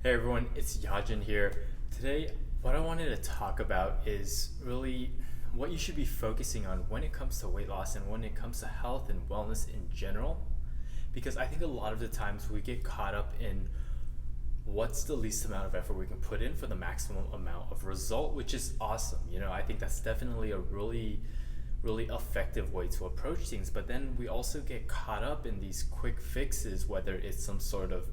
Hey everyone, it's Yajin here. Today, what I wanted to talk about is really what you should be focusing on when it comes to weight loss and when it comes to health and wellness in general. Because I think a lot of the times we get caught up in what's the least amount of effort we can put in for the maximum amount of result, which is awesome. I think that's definitely a really effective way to approach things. But then we also get caught up in these quick fixes, whether it's some sort of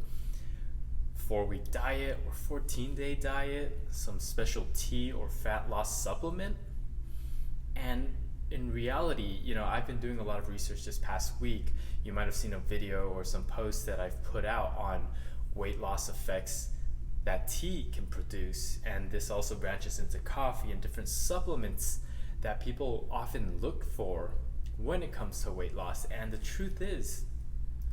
4-week diet or 14-day diet, some special tea or fat loss supplement. And in reality, I've been doing a lot of research this past week. You might have seen a video or some posts that I've put out on weight loss effects that tea can produce. And this also branches into coffee and different supplements that people often look for when it comes to weight loss. And the truth is,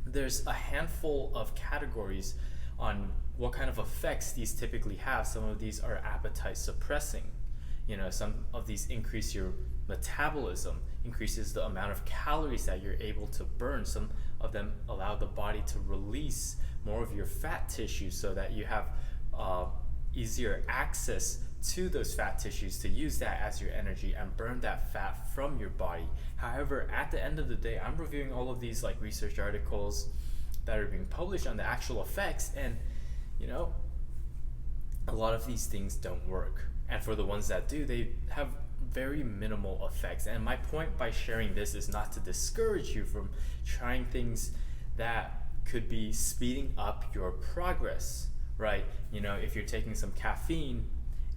there's a handful of categories on what kind of effects these typically have. Some of these are appetite suppressing. Some of these increase your metabolism, increases the amount of calories that you're able to burn. Some of them allow the body to release more of your fat tissue so that you have easier access to those fat tissues to use that as your energy and burn that fat from your body. However, at the end of the day, I'm reviewing all of these research articles that are being published on the actual effects, and a lot of these things don't work. And for the ones that do, they have very minimal effects. And my point by sharing this is not to discourage you from trying things that could be speeding up your progress, right? If you're taking some caffeine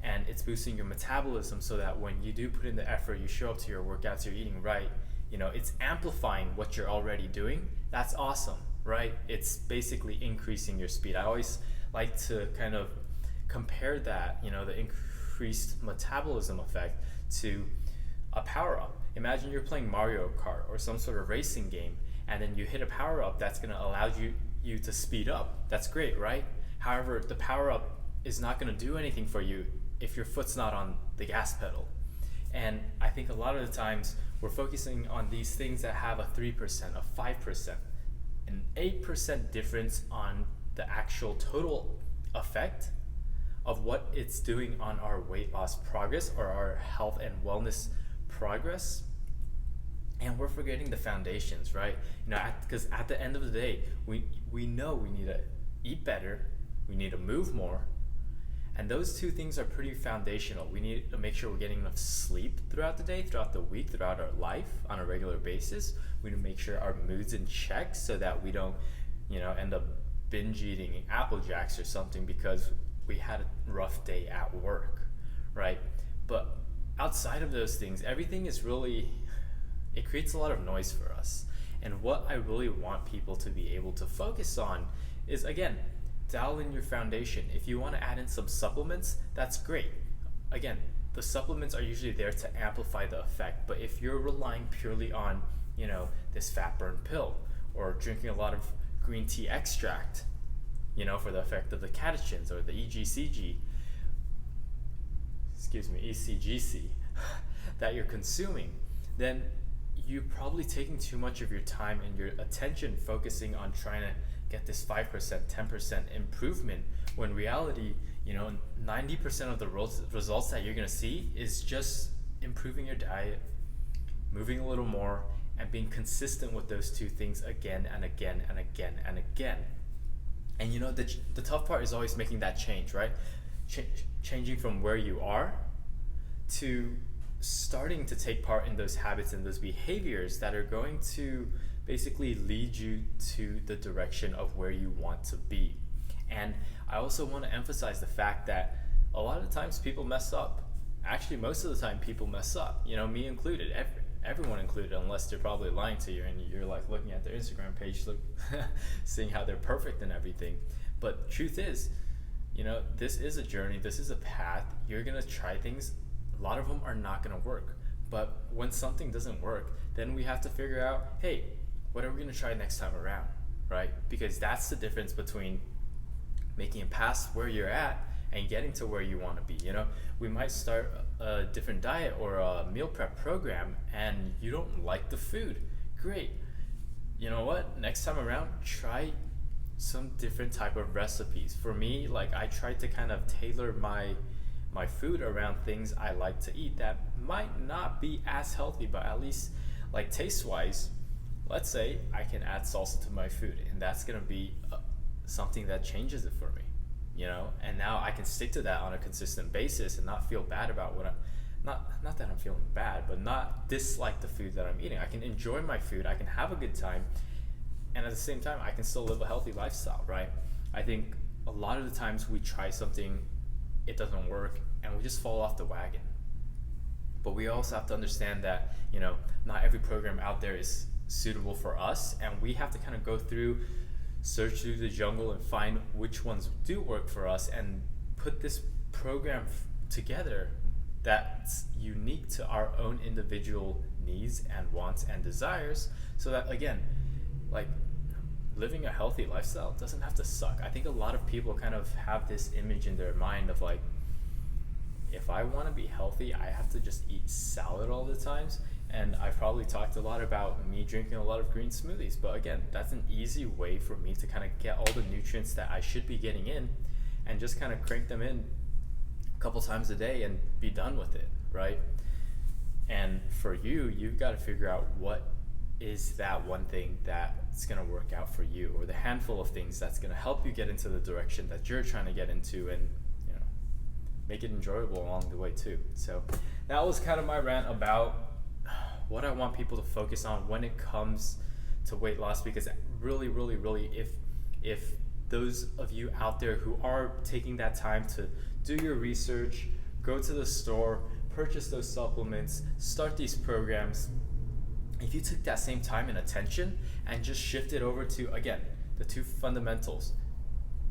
and it's boosting your metabolism so that when you do put in the effort, you show up to your workouts, you're eating right, it's amplifying what you're already doing. That's awesome, right? It's basically increasing your speed. I always like to kind of compare that, the increased metabolism effect to a power up. Imagine you're playing Mario Kart or some sort of racing game, and then you hit a power up that's going to allow you to speed up. That's great, right? However, the power up is not going to do anything for you if your foot's not on the gas pedal. And I think a lot of the times we're focusing on these things that have a 3%, a 5%, an 8% difference on the actual total effect of what it's doing on our weight loss progress or our health and wellness progress. And we're forgetting the foundations, right? Because at the end of the day, we know we need to eat better, we need to move more, and those two things are pretty foundational. We need to make sure we're getting enough sleep throughout the day, throughout the week, throughout our life on a regular basis. We need to make sure our mood's in check so that we don't, end up binge eating Apple Jacks or something because we had a rough day at work, right? But outside of those things, everything is it creates a lot of noise for us. And what I really want people to be able to focus on is, again, dial in your foundation. If you want to add in some supplements, that's great. Again, the supplements are usually there to amplify the effect. But if you're relying purely on, this fat burn pill or drinking a lot of green tea extract, for the effect of the catechins or the EGCG, ECGC that you're consuming, then you're probably taking too much of your time and your attention focusing on trying to get this 5%, 10% improvement, when reality, 90% of the results that you're going to see is just improving your diet, moving a little more, and being consistent with those two things again and again and again and again. And the tough part is always making that change, right? Changing from where you are to starting to take part in those habits and those behaviors that are going to basically lead you to the direction of where you want to be. And I also want to emphasize the fact that a lot of times people mess up. Actually, most of the time people mess up, me included, everyone included, unless they're probably lying to you and you're looking at their Instagram page, seeing how they're perfect and everything. But truth is, this is a journey, this is a path. You're going to try things. A lot of them are not going to work. But when something doesn't work, then we have to figure out, hey, what are we going to try next time around, right? Because that's the difference between making it past where you're at and getting to where you want to be. We might start a different diet or a meal prep program and you don't like the food. Great. You know what? Next time around, try some different type of recipes. For me, like I try to kind of tailor my food around things I like to eat that might not be as healthy, but at least like taste wise, let's say I can add salsa to my food, and that's gonna be something that changes it for me, you know. And now I can stick to that on a consistent basis and not feel bad about what I, not that I'm feeling bad, but not dislike the food that I'm eating. I can enjoy my food, I can have a good time, and at the same time I can still live a healthy lifestyle, right? I think a lot of the times we try something, it doesn't work, and we just fall off the wagon. But we also have to understand that, you know, not every program out there is suitable for us, and we have to kind of go through, search through the jungle and find which ones do work for us and put this program together that's unique to our own individual needs and wants and desires, so that again, like, living a healthy lifestyle doesn't have to suck. I think a lot of people kind of have this image in their mind of like, if I want to be healthy, I have to just eat salad all the times. And I've probably talked a lot about me drinking a lot of green smoothies, but again, that's an easy way for me to kind of get all the nutrients that I should be getting in and just kind of crank them in a couple times a day and be done with it, right? And for you, you've got to figure out what is that one thing that's going to work out for you, or the handful of things that's going to help you get into the direction that you're trying to get into, and you know, make it enjoyable along the way too. So that was kind of my rant about what I want people to focus on when it comes to weight loss, because really, really, really, if those of you out there who are taking that time to do your research, go to the store, purchase those supplements, start these programs, if you took that same time and attention and just shifted over to, again, the two fundamentals,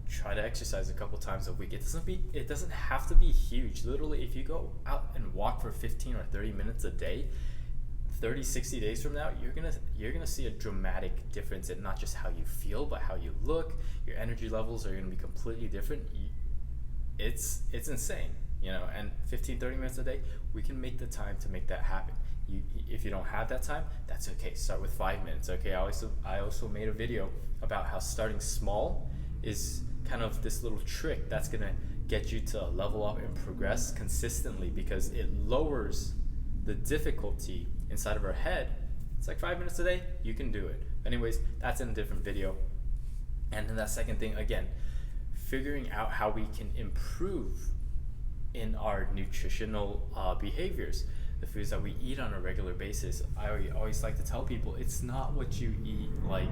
try to exercise a couple times a week. It doesn't have to be huge. Literally, if you go out and walk for 15 or 30 minutes a day, 30, 60 days from now, you're gonna see a dramatic difference in not just how you feel, but how you look. Your energy levels are gonna be completely different. It's insane, you know. And 15, 30 minutes a day, we can make the time to make that happen. If you don't have that time, that's okay. Start with 5 minutes. Okay, I also made a video about how starting small is kind of this little trick that's gonna get you to level up and progress consistently, because it lowers the difficulty inside of our head. It's like 5 minutes a day, you can do it. Anyways, that's in a different video. And then that second thing, again, figuring out how we can improve in our nutritional behaviors, the foods that we eat on a regular basis. I always like to tell people, it's not what you eat like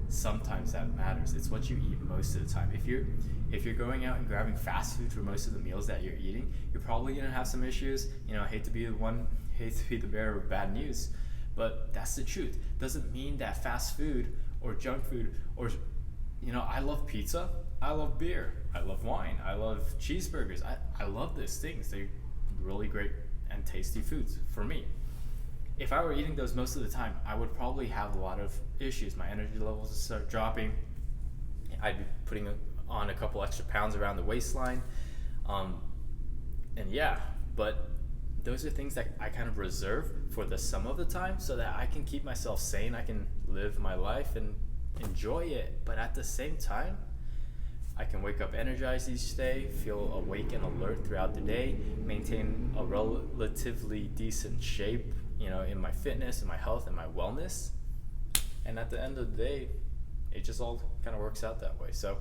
sometimes that matters, it's what you eat most of the time. If you're going out and grabbing fast food for most of the meals that you're eating, you're probably gonna have some issues. You know, I hate to be the bearer of bad news, but that's the truth. Doesn't mean that fast food or junk food, or, you know, I love pizza, I love beer, I love wine, I love cheeseburgers, I love these things. They're really great and tasty foods for me. If I were eating those most of the time, I would probably have a lot of issues. My energy levels would start dropping. I'd be putting on a couple extra pounds around the waistline. And yeah, but those are things that I kind of reserve for the sum of the time, so that I can keep myself sane, I can live my life and enjoy it. But at the same time, I can wake up energized each day, feel awake and alert throughout the day, maintain a relatively decent shape, you know, in my fitness, in my health, and my wellness. And at the end of the day, it just all kind of works out that way. So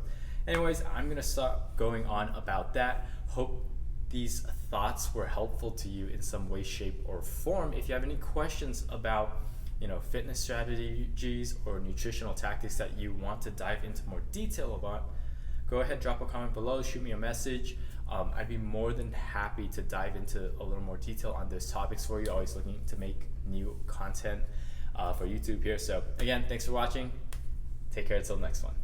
anyways, I'm gonna stop going on about that. Hope these thoughts were helpful to you in some way, shape, or form. If you have any questions about, you know, fitness strategies or nutritional tactics that you want to dive into more detail about, go ahead, drop a comment below, shoot me a message. I'd be more than happy to dive into a little more detail on those topics for you. Always looking to make new content for YouTube here. So again, thanks for watching. Take care until the next one.